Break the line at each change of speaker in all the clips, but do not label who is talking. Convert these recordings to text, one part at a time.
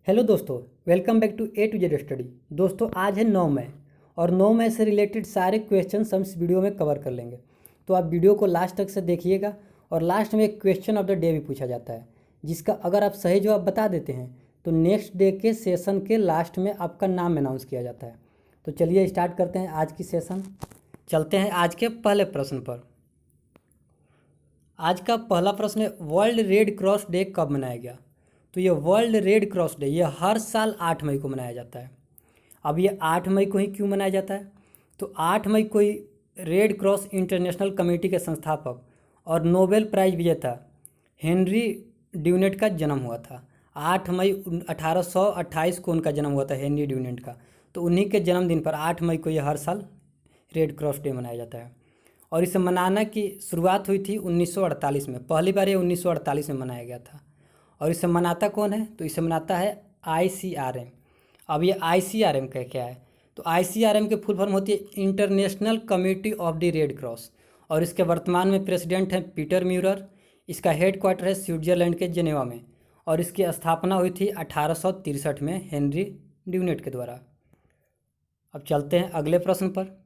Hello दोस्तों, welcome back to A to Z study. दोस्तों आज है 9 मई और 9 मई से रिलेटेड सारे क्वेश्चन हम इस वीडियो में कवर कर लेंगे। तो आप वीडियो को लास्ट तक से देखिएगा और लास्ट में एक क्वेश्चन ऑफ द डे भी पूछा जाता है, जिसका अगर आप सही जवाब बता देते हैं तो नेक्स्ट डे के सेशन के लास्ट में आपका नाम अनाउंस किया जाता है। तो चलिए स्टार्ट करते हैं आज की सेशन। चलते हैं आज के पहले प्रश्न पर। आज का पहला प्रश्न है, वर्ल्ड रेड क्रॉस डे कब मनाया गया? तो ये वर्ल्ड रेड क्रॉस डे ये हर साल 8 मई को मनाया जाता है। अब ये 8 मई को ही क्यों मनाया जाता है? तो 8 मई को ही रेड क्रॉस इंटरनेशनल कमेटी के संस्थापक और नोबेल प्राइज विजेता हेनरी ड्यूनेट का जन्म हुआ था। 8 मई 1828 को उनका जन्म हुआ था, हेनरी ड्यूनेट का। तो उन्हीं के जन्मदिन पर 8 मई को यह हर साल रेड क्रॉस डे मनाया जाता है। और इसे मनाने की शुरुआत हुई थी 1948 में। पहली बार ये 1948 में मनाया गया था। और इसे मनाता कौन है? तो इसे मनाता है ICRM। अब ये ICRM का क्या है? तो ICRM के फुल फॉर्म होती है international committee of the red cross. और इसके वर्तमान में प्रेसिडेंट हैं पीटर म्यूरर। इसका हेड क्वार्टर है स्विट्जरलैंड के जेनेवा में। और इसकी स्थापना हुई थी 1863 में हेनरी ड्यूनेट के द्वारा। अब चलते हैं अगले प्रश्न पर।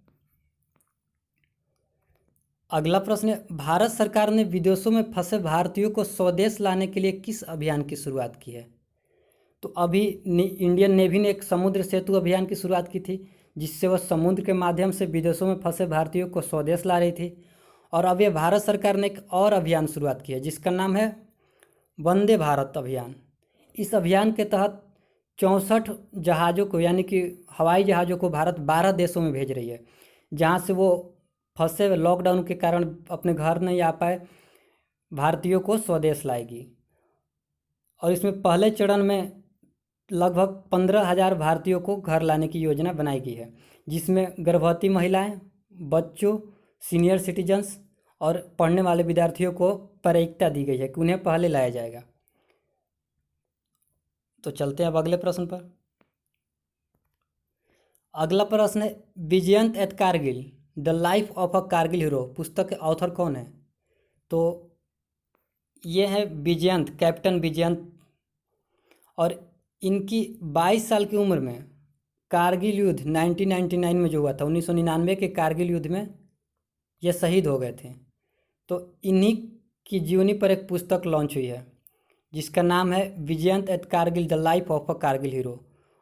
अगला प्रश्न है, भारत सरकार ने विदेशों में फंसे भारतीयों को स्वदेश लाने के लिए किस अभियान की शुरुआत की है? तो अभी इंडियन नेवी ने एक समुद्र सेतु अभियान की शुरुआत की थी, जिससे वह समुद्र के माध्यम से विदेशों में फंसे भारतीयों को स्वदेश ला रही थी। और अब ये भारत सरकार ने एक और अभियान शुरुआत की है, जिसका नाम है वंदे भारत अभियान। इस अभियान के तहत 64 जहाज़ों को, यानी कि हवाई जहाज़ों को भारत 12 देशों में भेज रही है, जहाँ से वो फंसे लॉकडाउन के कारण अपने घर नहीं आ पाए भारतीयों को स्वदेश लाएगी। और इसमें पहले चरण में लगभग 15,000 भारतीयों को घर लाने की योजना बनाई गई है, जिसमें गर्भवती महिलाएं, बच्चों, सीनियर सिटीजन्स और पढ़ने वाले विद्यार्थियों को प्राथमिकता दी गई है कि उन्हें पहले लाया जाएगा। तो चलते हैं अब अगले प्रश्न पर। अगला प्रश्न है, Vijyant at Kargil the life of a Kargil hero पुस्तक के ऑथर कौन है? तो ये है विजयंत, कैप्टन विजयंत। और इनकी 22 साल की उम्र में कारगिल युद्ध 1999 में जो हुआ था, 1999 के कारगिल युद्ध में ये शहीद हो गए थे। तो इन्हीं की जीवनी पर एक पुस्तक लॉन्च हुई है, जिसका नाम है Vijyant at Kargil the life of a Kargil hero.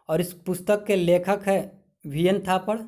और इस पुस्तक के लेखक है VN थापड़,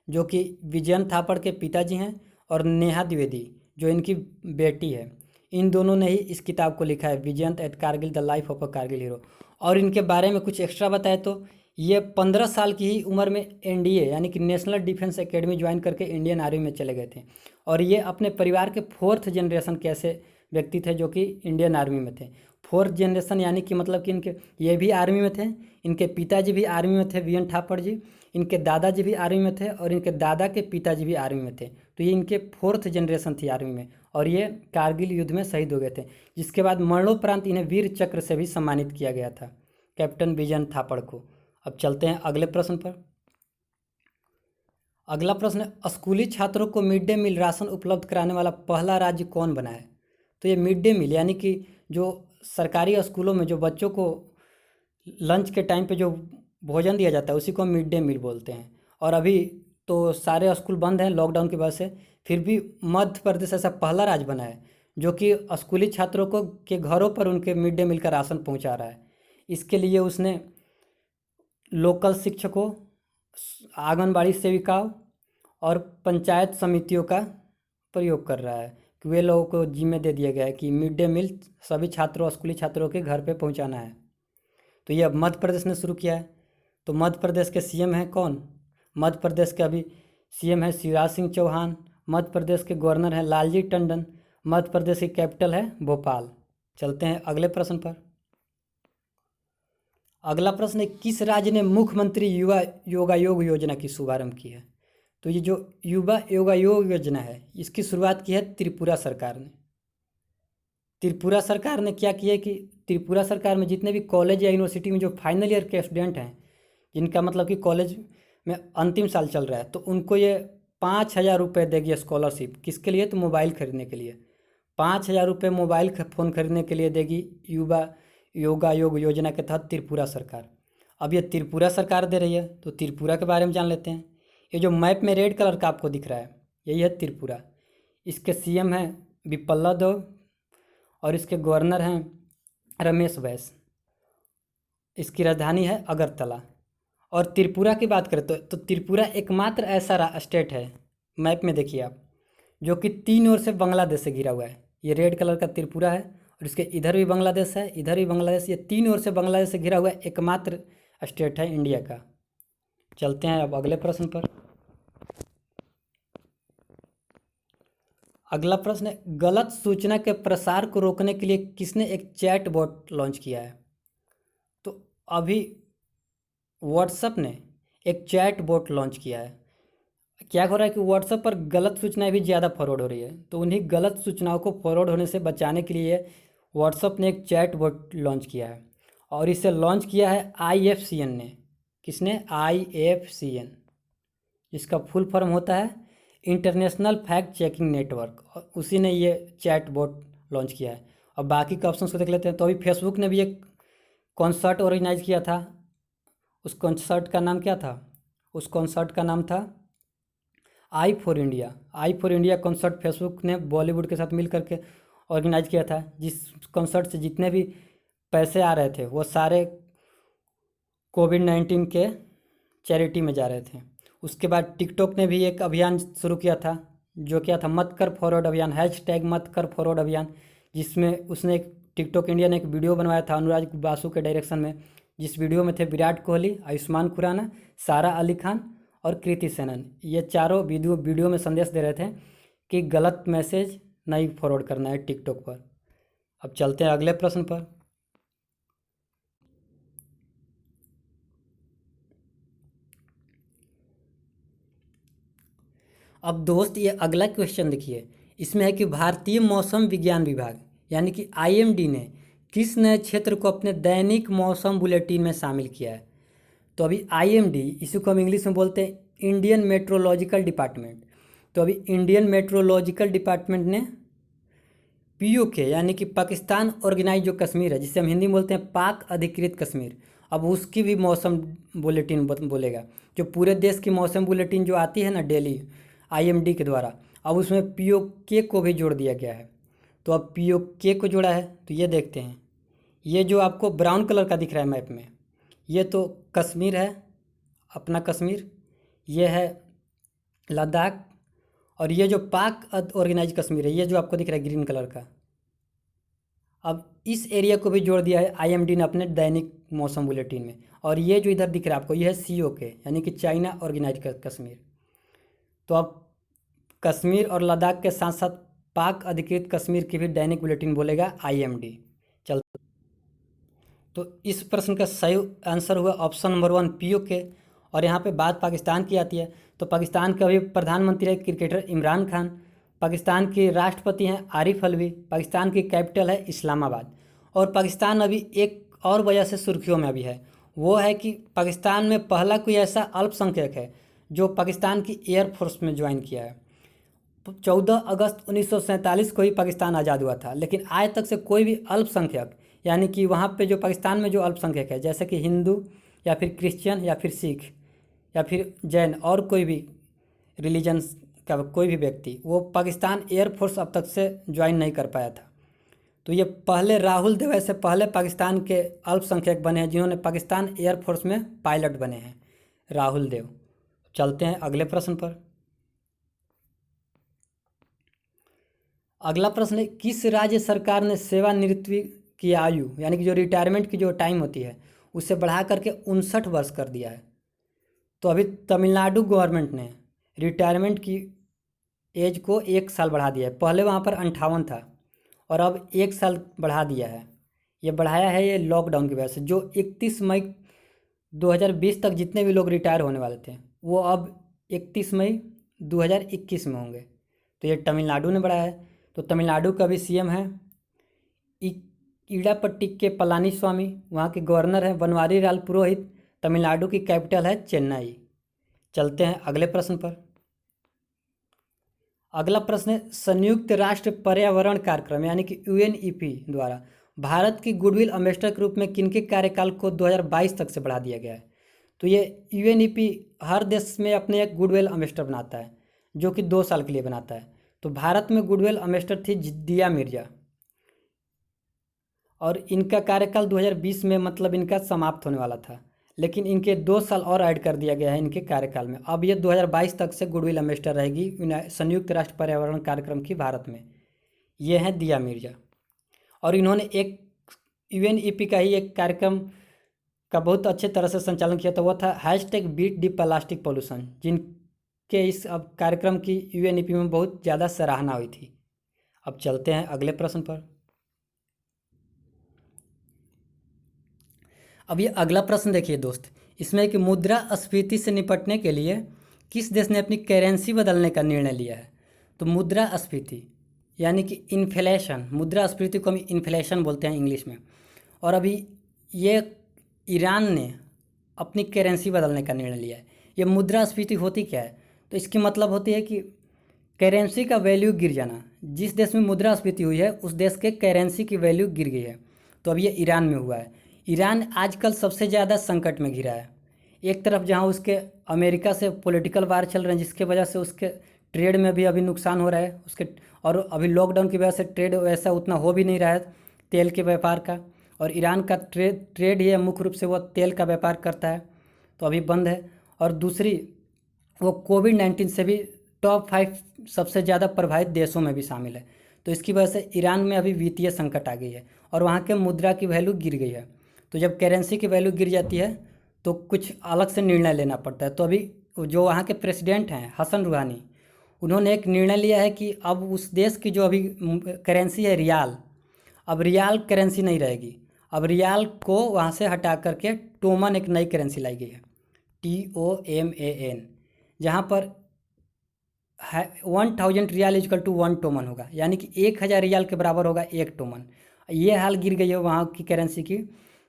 जो कि विजयंत थापड़ के पिताजी हैं, और नेहा द्विवेदी, जो इनकी बेटी है। इन दोनों ने ही इस किताब को लिखा है, Vijyant at Kargil the life of a Kargil hero. और इनके बारे में कुछ एक्स्ट्रा बताए तो ये 15 साल की ही उम्र में NDA यानी कि नेशनल डिफेंस एकेडमी ज्वाइन करके इंडियन आर्मी में चले गए थे। और ये अपने परिवार के 4th जनरेशन के ऐसे व्यक्ति थे जो कि इंडियन आर्मी में थे। 4th जनरेशन यानी कि मतलब कि इनके ये भी आर्मी में थे, इनके पिताजी भी आर्मी में थे VN थापड़ जी, इनके दादाजी भी आर्मी में थे, और इनके दादा के पिताजी भी आर्मी में थे। तो ये इनके 4th जनरेशन थी आर्मी में, और ये कारगिल युद्ध में शहीद हो गए थे, जिसके बाद मरणोपरांत इन्हें वीर चक्र से भी सम्मानित किया गया था, कैप्टन विजयंत थापड़ को। अब चलते हैं अगले प्रश्न पर। अगला प्रश्न है, स्कूली छात्रों को मिड डे मील राशन उपलब्ध कराने वाला पहला राज्य कौन बना है? तो ये मिड डे मील यानी कि जो सरकारी स्कूलों में जो बच्चों को लंच के टाइम पे जो भोजन दिया जाता है, उसी को मिड डे मील बोलते हैं। और अभी तो सारे स्कूल बंद हैं लॉकडाउन की वजह से, फिर भी मध्य प्रदेश ऐसा पहला राज्य बना है जो कि स्कूली छात्रों को के घरों पर उनके मिड डे मील का राशन पहुंचा रहा है। इसके लिए उसने लोकल शिक्षकों, आंगनबाड़ी सेविकाओं और पंचायत समितियों का प्रयोग कर रहा है कि वे लोगों को जिम्मे दे दिया गया है कि मिड डे मील सभी छात्रों, स्कूली छात्रों के घर पे पहुंचाना है। तो ये अब मध्य प्रदेश ने शुरू किया है। तो मध्य प्रदेश के CM हैं कौन? मध्य प्रदेश के अभी CM है शिवराज सिंह चौहान। मध्य प्रदेश के गवर्नर हैं लालजी टंडन। मध्य प्रदेश की कैपिटल है भोपाल। चलते हैं अगले प्रश्न पर। अगला प्रश्न है, किस राज्य ने मुख्यमंत्री युवा योगायोग योजना की शुभारंभ की है? तो ये जो युवा योगायोग योजना है, इसकी शुरुआत की है त्रिपुरा सरकार ने। त्रिपुरा सरकार ने क्या किया कि त्रिपुरा सरकार में जितने भी कॉलेज या यूनिवर्सिटी में जो फाइनल ईयर के स्टूडेंट हैं, जिनका मतलब कि कॉलेज में अंतिम साल चल रहा है, तो उनको ये 5,000 रुपये देगी स्कॉलरशिप। किसके लिए? तो मोबाइल खरीदने के लिए। 5,000 रुपये मोबाइल फ़ोन खरीदने के लिए देगी युवा योगा योग योजना के तहत त्रिपुरा सरकार। अब ये त्रिपुरा सरकार दे रही है, तो त्रिपुरा के बारे में जान लेते हैं। ये जो मैप में रेड कलर का आपको दिख रहा है, यही है त्रिपुरा। इसके सीएम हैं बिप्लब देव और इसके गवर्नर हैं रमेश बैस। इसकी राजधानी है अगरतला। और त्रिपुरा की बात करें तो त्रिपुरा एकमात्र ऐसा स्टेट है, मैप में देखिए आप, जो कि 3 ओर से बांग्लादेश से घिरा हुआ है। ये रेड कलर का त्रिपुरा है और इसके इधर भी बांग्लादेश है, इधर भी बांग्लादेश। ये 3 ओर से बांग्लादेश से घिरा हुआ एकमात्र स्टेट है इंडिया का। चलते हैं अब अगले प्रश्न पर। अगला प्रश्न है, गलत सूचना के प्रसार को रोकने के लिए किसने एक चैट बॉट लॉन्च किया है? तो अभी व्हाट्सएप ने एक चैट बॉट लॉन्च किया है। क्या हो रहा है कि व्हाट्सएप पर गलत सूचनाएं भी ज़्यादा फॉरवर्ड हो रही है, तो उन्हीं गलत सूचनाओं को फॉरवर्ड होने से बचाने के लिए व्हाट्सएप ने एक चैट बॉट लॉन्च किया है। और इसे लॉन्च किया है IFCN ने। किसने? IFCN, जिसका फुल फॉर्म होता है इंटरनेशनल फैक्ट चेकिंग नेटवर्क, और उसी ने ये चैट बॉट लॉन्च किया है। अब बाकी के ऑप्शन को देख लेते हैं। तो अभी फेसबुक ने भी एक कॉन्सर्ट ऑर्गेनाइज किया था। उस कॉन्सर्ट का नाम क्या था? उस कॉन्सर्ट का नाम था I for India. I for India concert Facebook ने बॉलीवुड के साथ मिल करके ऑर्गेनाइज किया था, जिस कॉन्सर्ट से जितने भी पैसे आ रहे थे वो सारे कोविड-19 के चैरिटी में जा रहे थे। उसके बाद टिकटॉक ने भी एक अभियान शुरू किया था, जो क्या था, मत कर फॉरवर्ड अभियान, हैशटैग मत कर फॉरवर्ड अभियान, जिसमें उसने एक टिकटॉक इंडिया ने एक वीडियो बनवाया था अनुराग बासु के डायरेक्शन में, जिस वीडियो में थे विराट कोहली, आयुष्मान खुराना, सारा अली खान और कृति सेनन। ये चारों वीडियो में संदेश दे रहे थे कि गलत मैसेज नहीं फॉरवर्ड करना है टिकटॉक पर। अब चलते हैं अगले प्रश्न पर। अब दोस्त ये अगला क्वेश्चन देखिए, इसमें है कि भारतीय मौसम विज्ञान विभाग यानी कि IMD ने किस नए क्षेत्र को अपने दैनिक मौसम बुलेटिन में शामिल किया है? तो अभी IMD, इसी को हम इंग्लिश में बोलते हैं इंडियन मेट्रोलॉजिकल डिपार्टमेंट। तो अभी इंडियन मेट्रोलॉजिकल डिपार्टमेंट ने POK यानी कि पाकिस्तान ऑर्गेनाइज जो कश्मीर है, जिसे हम हिंदी में बोलते हैं पाक अधिकृत कश्मीर, अब उसकी भी मौसम बुलेटिन बोलेगा। जो पूरे देश की मौसम बुलेटिन जो आती है ना डेली IMD के द्वारा, अब उसमें POK को भी जोड़ दिया गया है। तो अब POK को जोड़ा है, तो ये देखते हैं। ये जो आपको ब्राउन कलर का दिख रहा है मैप में, ये तो कश्मीर है, अपना कश्मीर, ये है लद्दाख, और ये जो पाक ऑर्गेनाइज कश्मीर है, ये जो आपको दिख रहा है ग्रीन कलर का, अब इस एरिया को भी जोड़ दिया है IMD ने अपने दैनिक मौसम बुलेटिन में। और ये जो इधर दिख रहा है आपको, ये है COK यानी कि चाइना ऑर्गेनाइज कश्मीर। तो अब कश्मीर और लद्दाख के साथ साथ पाक अधिकृत कश्मीर की भी दैनिक बुलेटिन बोलेगा IMD। चल, तो इस प्रश्न का सही आंसर हुआ ऑप्शन नंबर 1 POK। और यहाँ पे बात पाकिस्तान की आती है, तो पाकिस्तान के अभी प्रधानमंत्री है क्रिकेटर इमरान खान, पाकिस्तान के राष्ट्रपति हैं आरिफ अलवी, पाकिस्तान की कैपिटल है इस्लामाबाद। और पाकिस्तान अभी एक और वजह से सुर्खियों में अभी है, वो है कि पाकिस्तान में पहला कोई ऐसा अल्पसंख्यक है जो पाकिस्तान की एयरफोर्स में ज्वाइन किया है। 14 अगस्त 1947 को ही पाकिस्तान आज़ाद हुआ था, लेकिन आज तक से कोई भी अल्पसंख्यक यानी कि वहाँ पे जो पाकिस्तान में जो अल्पसंख्यक है, जैसे कि हिंदू या फिर क्रिश्चियन या फिर सिख या फिर जैन और कोई भी रिलीजन्स का कोई भी व्यक्ति, वो पाकिस्तान एयरफोर्स अब तक से ज्वाइन नहीं कर पाया था। तो ये पहले राहुल देव ऐसे पहले पाकिस्तान के अल्पसंख्यक बने हैं जिन्होंने पाकिस्तान एयरफोर्स में पायलट बने हैं, राहुल देव। चलते हैं अगले प्रश्न पर। अगला प्रश्न है, किस राज्य सरकार ने सेवानिवृत्ति की आयु यानी कि जो रिटायरमेंट की जो टाइम होती है उसे बढ़ा करके 59 वर्ष कर दिया है? तो अभी तमिलनाडु गवर्नमेंट ने रिटायरमेंट की एज को 1 साल बढ़ा दिया है। पहले वहाँ पर 58 था और अब 1 साल बढ़ा दिया है। ये बढ़ाया है ये लॉकडाउन की वजह से। जो 31 मई 2020 तक जितने भी लोग रिटायर होने वाले थे वो अब 31 मई 2021 में होंगे। तो ये तमिलनाडु ने बढ़ाया है। तो तमिलनाडु का भी CM है इडापट्टी के पलानी स्वामी, वहाँ के गवर्नर हैं बनवारी लाल पुरोहित, तमिलनाडु की कैपिटल है चेन्नई। चलते हैं अगले प्रश्न पर। अगला प्रश्न है, संयुक्त राष्ट्र पर्यावरण कार्यक्रम यानी कि UNEP द्वारा भारत की गुडविल एम्बेसडर के रूप में किनके कार्यकाल को 2022 तक से बढ़ा दिया गया है? तो ये यूएनईपी हर देश में अपने एक गुडविल एम्बेसडर बनाता है, जो कि 2 साल के लिए बनाता है। तो भारत में गुडविल एम्बेसडर थी दिया मिर्जा, और इनका कार्यकाल 2020 में मतलब इनका समाप्त होने वाला था, लेकिन इनके 2 साल और ऐड कर दिया गया है इनके कार्यकाल में। अब ये 2022 तक से गुडविल एम्बेसडर रहेगी संयुक्त राष्ट्र पर्यावरण कार्यक्रम की भारत में। ये हैं दिया मिर्जा, और इन्होंने एक यूएनईपी का ही एक कार्यक्रम का बहुत अच्छे तरह से संचालन किया था, वो था #बीट दी प्लास्टिक पोल्यूशन, जिनके इस अब कार्यक्रम की यूएनईपी में बहुत ज़्यादा सराहना हुई थी। अब चलते हैं अगले प्रश्न पर। अब ये अगला प्रश्न देखिए दोस्त, इसमें कि मुद्रास्फीति से निपटने के लिए किस देश ने अपनी करेंसी बदलने का निर्णय लिया है? तो मुद्रास्फीति यानी कि इन्फ्लेशन, मुद्रास्फीति को हम इन्फ्लेशन बोलते हैं इंग्लिश में। और अभी ये ईरान ने अपनी करेंसी बदलने का निर्णय लिया है। ये मुद्रास्फीति होती क्या है? तो इसकी मतलब होती है कि करेंसी का वैल्यू गिर जाना। जिस देश में मुद्रास्फीति हुई है उस देश के करेंसी की वैल्यू गिर गई है। तो अब ये ईरान में हुआ है। ईरान आजकल सबसे ज़्यादा संकट में घिरा है। एक तरफ जहाँ उसके अमेरिका से पॉलिटिकल वार चल रहे हैं, जिसके वजह से उसके ट्रेड में भी अभी नुकसान हो रहा है उसके, और अभी लॉकडाउन की वजह से ट्रेड वैसा उतना हो भी नहीं रहा है तेल के व्यापार का। और ईरान का ट्रेड ही है, मुख्य रूप से वो तेल का व्यापार करता है, तो अभी बंद है। और दूसरी, वो कोविड-19 से भी टॉप 5 सबसे ज़्यादा प्रभावित देशों में भी शामिल है। तो इसकी वजह से ईरान में अभी वित्तीय संकट आ गई है और वहाँ के मुद्रा की वैल्यू गिर गई है। तो जब करेंसी की वैल्यू गिर जाती है तो कुछ अलग से निर्णय लेना पड़ता है। तो अभी जो वहाँ के प्रेसिडेंट हैं हसन रूहानी, उन्होंने एक निर्णय लिया है कि अब उस देश की जो अभी करेंसी है रियाल, अब रियाल करेंसी नहीं रहेगी। अब रियाल को वहाँ से हटा करके टोमन एक नई करेंसी लाई गई है, TOMAN, जहाँ पर 1000 रियाल इजकल टू 1 टोमन होगा, यानी कि 1000 रियाल के बराबर होगा 1 टोमन। ये हाल गिर गई है वहाँ की करेंसी की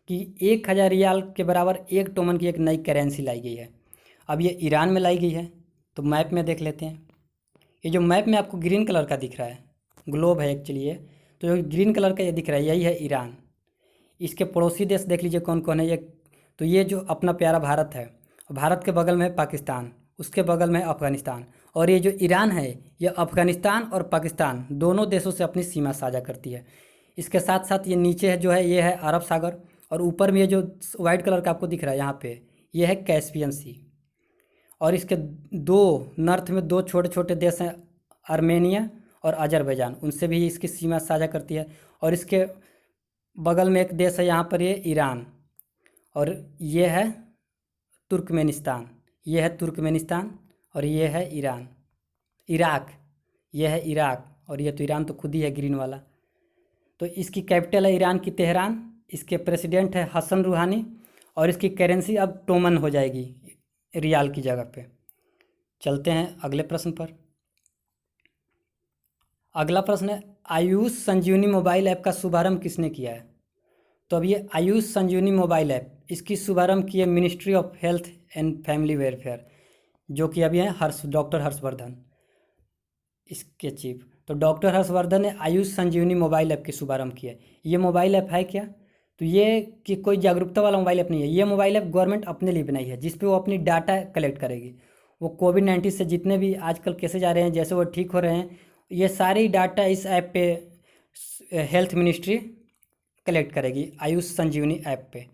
कि 1000 रियाल के बराबर 1 टोमन की एक नई करेंसी लाई गई है। अब ये ईरान में लाई गई है। तो मैप में देख लेते हैं। ये जो मैप में आपको ग्रीन कलर का दिख रहा है, ग्लोब है एक्चुअली ये, तो जो ग्रीन कलर का ये दिख रहा है यही है ईरान। इसके पड़ोसी देश देख लीजिए कौन कौन है ये। तो ये जो अपना प्यारा भारत है, भारत के बगल में है पाकिस्तान, उसके बगल में है अफ़गानिस्तान, और ये जो ईरान है ये अफ़गानिस्तान और पाकिस्तान दोनों देशों से अपनी सीमा साझा करती है। इसके साथ साथ ये नीचे है जो है ये है अरब सागर, और ऊपर में ये जो वाइट कलर का आपको दिख रहा है यहाँ पे ये है कैस्पियन सी। और इसके दो नॉर्थ में दो छोटे छोटे देश हैं, आर्मेनिया और अजरबैजान, उनसे भी इसकी सीमा साझा करती है। और इसके बगल में एक देश है यहाँ पर ये ईरान, और ये है तुर्कमेनिस्तान, ये है तुर्कमेनिस्तान, और ये है ईरान, इराक, ये है इराक, और ये तो ईरान तो खुद ही है ग्रीन वाला। तो इसकी कैपिटल है ईरान की तेहरान, इसके प्रेसिडेंट है हसन रूहानी, और इसकी करेंसी अब टोमन हो जाएगी रियाल की जगह पे। चलते हैं अगले प्रश्न पर। अगला प्रश्न है आयुष संजीवनी मोबाइल ऐप का शुभारंभ किसने किया है? तो अब ये आयुष संजीवनी मोबाइल ऐप, इसकी शुभारंभ की है ministry of health and family welfare, जो कि अभी हैं डॉक्टर हर्षवर्धन, इसके चीफ। तो डॉक्टर हर्षवर्धन ने आयुष संजीवनी मोबाइल ऐप की शुभारंभ किया है। ये मोबाइल ऐप है क्या? तो ये कि कोई जागरूकता वाला मोबाइल ऐप नहीं है। ये मोबाइल ऐप गवर्नमेंट अपने लिए बनाई है, जिस पे वो अपनी डाटा कलेक्ट करेगी। वो कोविड-19 से जितने भी आजकल केसेज आ रहे हैं, जैसे वो ठीक हो रहे हैं, ये सारी डाटा इस ऐप पे हेल्थ मिनिस्ट्री कलेक्ट करेगी आयुष संजीवनी ऐप पे।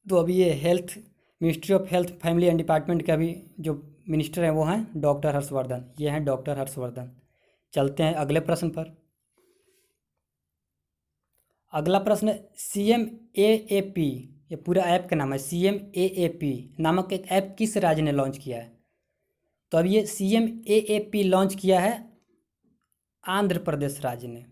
तो अभी ये health ministry of health family and department के अभी जो मिनिस्टर हैं वो हैं डॉक्टर हर्षवर्धन, ये हैं डॉक्टर हर्षवर्धन। चलते हैं अगले प्रश्न पर। अगला प्रश्न है CMAAP, ये पूरा ऐप का नाम है, CMAAP नामक एक ऐप किस राज्य ने लॉन्च किया है? तो अब ये CMAAP लॉन्च किया है आंध्र प्रदेश राज्य ने।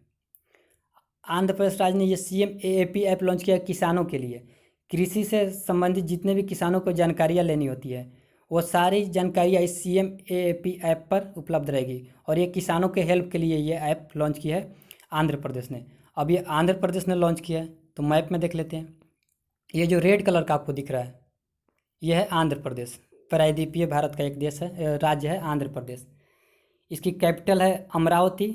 आंध्र प्रदेश राज्य ने ये CMAAP ऐप लॉन्च किया है किसानों के लिए। कृषि से संबंधित जितने भी किसानों को जानकारियाँ लेनी होती है, वो सारी जानकारियाँ इस CMAAP ऐप पर उपलब्ध रहेगी, और ये किसानों के हेल्प के लिए ये ऐप लॉन्च किया है आंध्र प्रदेश ने। अब ये आंध्र प्रदेश ने लॉन्च किया है, तो मैप में देख लेते हैं। ये जो रेड कलर का आपको दिख रहा है ये है आंध्र प्रदेश, प्रायद्वीपीय भारत का एक देश है, राज्य है आंध्र प्रदेश। इसकी कैपिटल है अमरावती,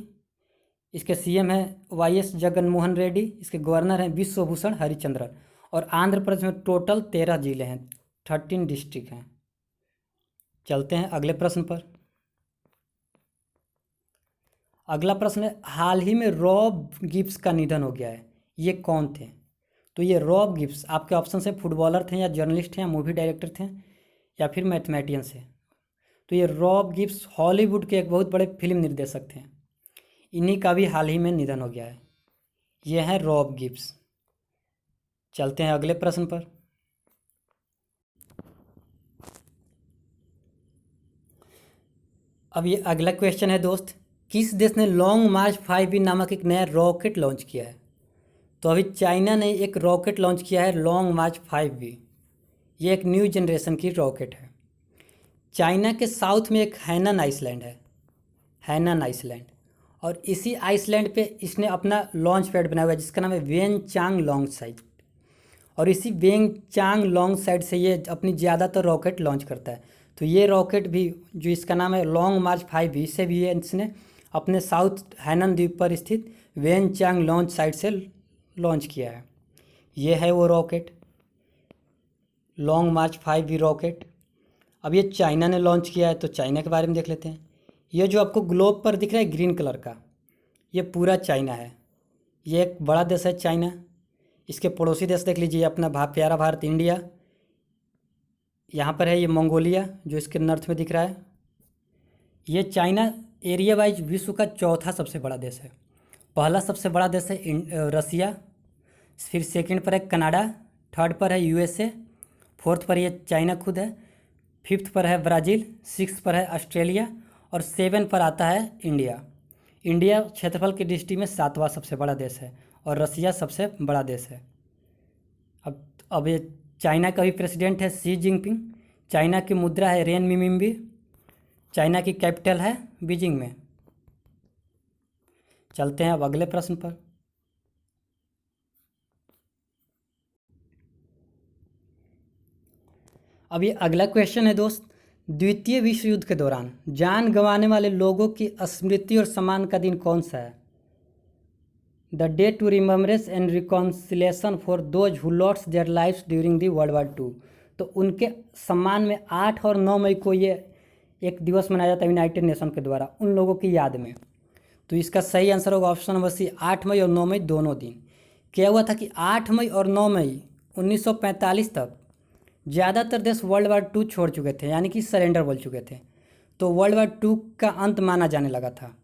इसके सीएम हैं वाईएस जगनमोहन रेड्डी, इसके गवर्नर हैं विश्वभूषण हरिचंद्रन। और आंध्र प्रदेश में टोटल 13 जिले हैं, 13 डिस्ट्रिक्ट हैं। चलते हैं अगले प्रश्न पर। अगला प्रश्न है, हाल ही में रॉब गिब्स का निधन हो गया है, ये कौन थे? तो ये रॉब गिब्स आपके ऑप्शन से फुटबॉलर थे या जर्नलिस्ट थे या मूवी डायरेक्टर थे या फिर मैथमेटिशियन थे। तो ये रॉब गिब्स हॉलीवुड के एक बहुत बड़े फिल्म निर्देशक थे, इन्हीं का भी हाल ही में निधन हो गया है। ये हैं रॉब गिब्स। चलते हैं अगले प्रश्न पर। अब ये अगला क्वेश्चन है दोस्त, किस देश ने लॉन्ग मार्च 5B नामक एक नया रॉकेट लॉन्च किया है? तो अभी चाइना ने एक रॉकेट लॉन्च किया है लॉन्ग मार्च 5B। ये एक न्यू जनरेशन की रॉकेट है। चाइना के साउथ में एक हैनन आइसलैंड है, हैनन आइसलैंड, और इसी आइसलैंड पे इसने अपना लॉन्च पैड बनाया हुआ है जिसका नाम है वेन चांग लॉन्ग साइट। और इसी वेन चांग लॉन्ग साइट से ये अपनी ज़्यादातर रॉकेट लॉन्च करता है। तो ये रॉकेट भी जो इसका नाम है लॉन्ग मार्च 5B, से भी ये इसने अपने साउथ हैनन द्वीप पर स्थित वेन चांग लॉन्च साइट से लॉन्च किया है। ये है वो रॉकेट, लॉन्ग मार्च 5B रॉकेट। अब ये चाइना ने लॉन्च किया है, तो चाइना के बारे में देख लेते हैं। ये जो आपको ग्लोब पर दिख रहा है ग्रीन कलर का, ये पूरा चाइना है। ये एक बड़ा देश है चाइना। इसके पड़ोसी देश देख लीजिए, अपना प्यारा भारत इंडिया। यहाँ पर है ये मंगोलिया जो इसके नॉर्थ में दिख रहा है। ये चाइना एरिया वाइज विश्व का चौथा सबसे बड़ा देश है। पहला सबसे बड़ा देश है रसिया, फिर सेकंड पर है कनाडा, थर्ड पर है यूएसए, फोर्थ पर ये चाइना खुद है, फिफ्थ पर है ब्राज़ील, सिक्स पर है ऑस्ट्रेलिया और सेवन पर आता है इंडिया। इंडिया क्षेत्रफल की दृष्टि में सातवां सबसे बड़ा देश है और रसिया सबसे बड़ा देश है। अब ये चाइना का भी प्रेसिडेंट है शी जिनपिंग। चाइना की मुद्रा है रेनमिनबी। चाइना की कैपिटल है बीजिंग में। चलते हैं अब अगले प्रश्न पर। अब ये अगला क्वेश्चन है दोस्त, द्वितीय विश्व युद्ध के दौरान जान गंवाने वाले लोगों की स्मृति और सम्मान का दिन कौन सा है? The day to remembrance and reconciliation for those who lost their lives during the world war 2। तो उनके सम्मान में 8 और 9 मई को ये एक दिवस मनाया जाता है यूनाइटेड नेशन के द्वारा उन लोगों की याद में। तो इसका सही आंसर होगा ऑप्शन नंबर सी, 8 मई और 9 मई दोनों दिन। क्या हुआ था कि 8 मई और 9 मई 1945 तक ज़्यादातर देश वर्ल्ड वॉर 2 छोड़ चुके थे, यानी कि सरेंडर बोल चुके थे। तो वर्ल्ड वॉर 2 का अंत माना जाने लगा था।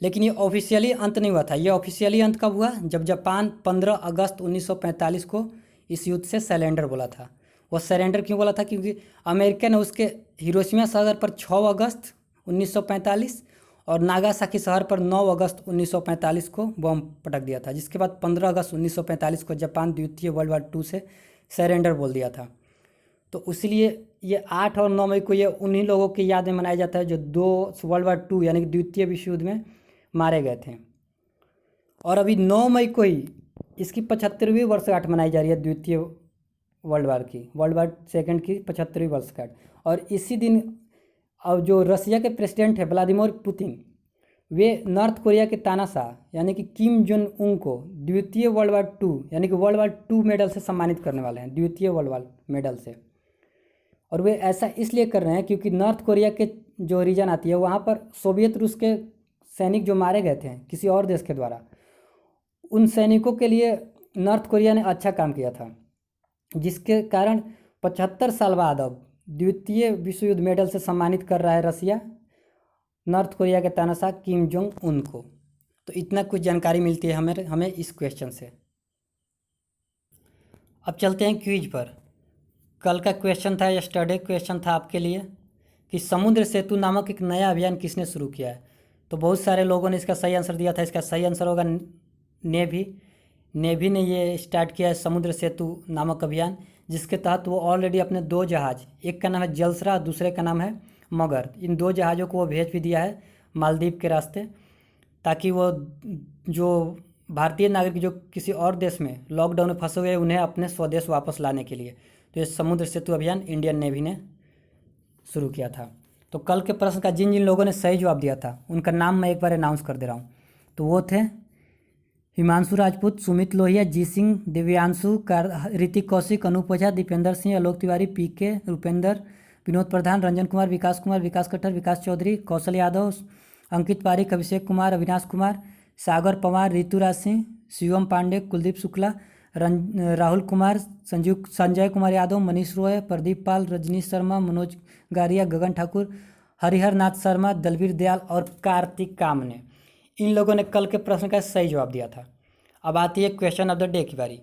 लेकिन ये ऑफिशियली अंत नहीं हुआ था। ये ऑफिशियली अंत कब हुआ? जब जापान 15 अगस्त 1945 को इस युद्ध से सरेंडर बोला था। वो सरेंडर क्यों बोला था? क्योंकि अमेरिका ने उसके हिरोशिमा शहर पर 6 अगस्त 1945 और नागासाकी शहर पर 9 अगस्त 1945 को बम पटक दिया था, जिसके बाद 15 अगस्त 1945 को जापान द्वितीय वर्ल्ड वॉर 2 से सरेंडर बोल दिया था। तो इसलिए ये 8 और 9 मई को ये उन्हीं लोगों की याद में मनाया जाता है जो वर्ल्ड वॉर 2 यानी कि द्वितीय विश्व युद्ध में मारे गए थे। और अभी 9 मई को ही इसकी 75वीं वर्षगांठ मनाई जा रही है द्वितीय वर्ल्ड वॉर सेकेंड की 75वीं वर्षगांठ। और इसी दिन अब जो रसिया के प्रेसिडेंट है व्लादिमीर पुतिन, वे नॉर्थ कोरिया के तानाशाह यानी कि किम जोंग उन को द्वितीय वर्ल्ड वॉर 2 यानी कि वर्ल्ड वॉर 2 मेडल से सम्मानित करने वाले हैं, द्वितीय वर्ल्ड वॉर मेडल से। और वे ऐसा इसलिए कर रहे हैं क्योंकि नॉर्थ कोरिया के जो रीजन आती है वहाँ पर सोवियत रूस के सैनिक जो मारे गए थे किसी और देश के द्वारा, उन सैनिकों के लिए नॉर्थ कोरिया ने अच्छा काम किया था, जिसके कारण 75 साल बाद अब द्वितीय विश्व युद्ध मेडल से सम्मानित कर रहा है रसिया नॉर्थ कोरिया के तानाशाह किम जोंग उन को। तो इतना कुछ जानकारी मिलती है हमें इस क्वेश्चन से। अब चलते हैं क्विज पर। कल का क्वेश्चन था, यस्टरडे क्वेश्चन था आपके लिए कि समुद्र सेतु नामक एक नया अभियान किसने शुरू किया है? तो बहुत सारे लोगों ने इसका सही आंसर दिया था। इसका सही आंसर होगा नेवी ने ये स्टार्ट किया है समुद्र सेतु नामक अभियान, जिसके तहत वो ऑलरेडी अपने 2 जहाज, एक का नाम है जलसरा, दूसरे का नाम है मगर, इन 2 जहाज़ों को वो भेज भी दिया है मालदीव के रास्ते, ताकि वो जो भारतीय नागरिक जो किसी और देश में लॉकडाउन में फंसे हुए उन्हें अपने स्वदेश वापस लाने के लिए। तो ये समुद्र सेतु अभियान इंडियन नेवी ने शुरू किया था। तो कल के प्रश्न का जिन जिन लोगों ने सही जवाब दिया था उनका नाम मैं एक बार अनाउंस कर दे रहा हूँ। तो वो थे हिमांशु राजपूत, सुमित लोहिया, जी सिंह, दिव्यांशु, ऋतिक कौशिक, अनूप ओझा, दीपेंद्र सिंह, आलोक तिवारी, पीके, रुपेंद्र, विनोद प्रधान, रंजन कुमार, विकास कट्टर, विकास चौधरी, कौशल यादव, अंकित पारिक, अभिषेक कुमार, अविनाश कुमार, सागर पवार, ऋतुराज सिंह, शिवम पांडे, कुलदीप शुक्ला, राहुल कुमार, संजय कुमार यादव, मनीष रॉय, प्रदीप पाल, रजनीश शर्मा, मनोज गारिया, गगन ठाकुर, हरिहर नाथ शर्मा, दलवीर दयाल और कार्तिक कामने, इन लोगों ने कल के प्रश्न का सही जवाब दिया था। अब आती है क्वेश्चन ऑफ द डे की बारी।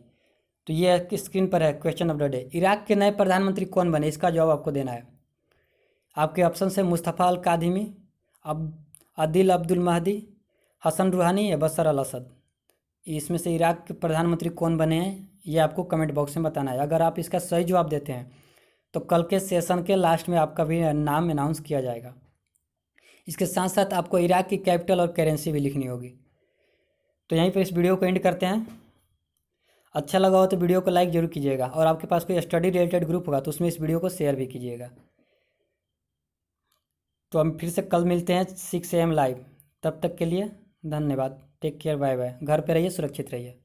तो ये स्क्रीन पर है question of the day. Iraq के नए प्रधानमंत्री कौन बने, इसका जवाब आपको देना है। आपके ऑप्शन है मुस्तफ़ा अल कादिमी, अब आदिल अब्दुल महदी, हसन रूहानी या बशर अल असद। इसमें से इराक के प्रधानमंत्री कौन बने हैं ये आपको कमेंट बॉक्स में बताना है। अगर आप इसका सही जवाब देते हैं तो कल के सेशन के लास्ट में आपका भी नाम अनाउंस किया जाएगा। इसके साथ साथ आपको इराक की कैपिटल और करेंसी भी लिखनी होगी। तो यहीं पर इस वीडियो को एंड करते हैं। अच्छा लगा हो तो वीडियो को लाइक जरूर कीजिएगा, और आपके पास कोई स्टडी रिलेटेड ग्रुप होगा तो उसमें इस वीडियो को शेयर भी कीजिएगा। तो हम फिर से कल मिलते हैं 6 AM लाइव। तब तक के लिए धन्यवाद। Take care, bye bye. घर पे रहिए, सुरक्षित रहिए।